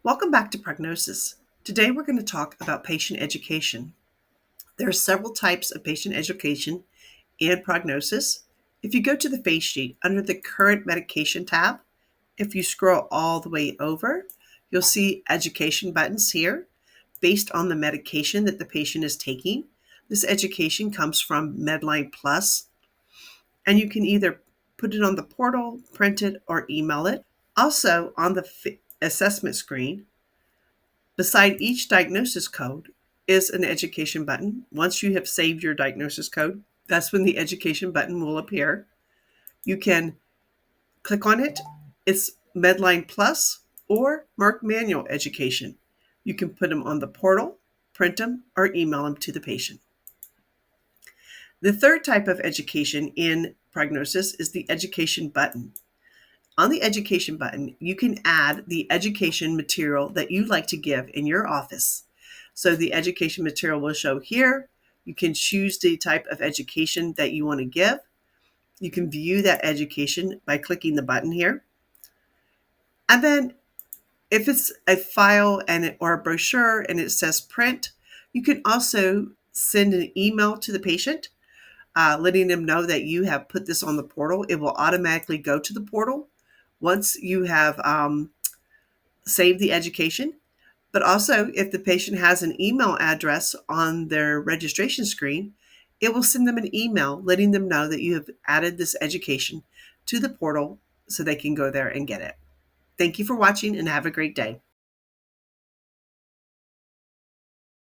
Welcome back to Prognosis. Today we're going to talk about patient education. There are several types of patient education and prognosis. If you go to the face sheet under the current medication tab, if you scroll all the way over, you'll see education buttons here based on the medication that the patient is taking. This education comes from MedlinePlus, and you can either put it on the portal, print it, or email it. Also, on the assessment screen, beside each diagnosis code is an education button. Once you have saved your diagnosis code, that's when the education button will appear. You can click on it. It's MedlinePlus or Merck Manual education. You can put them on the portal, print them, or email them to the patient. The third type of education in Prognosis is the education button. On the education button, you can add the education material that you'd like to give in your office. So the education material will show here. You can choose the type of education that you want to give. You can view that education by clicking the button here. And then if it's a file or a brochure and it says print, you can also send an email to the patient, letting them know that you have put this on the portal. It will automatically go to the portal once you have saved the education. But also, if the patient has an email address on their registration screen, it will send them an email letting them know that you have added this education to the portal so they can go there and get it. Thank you for watching and have a great day.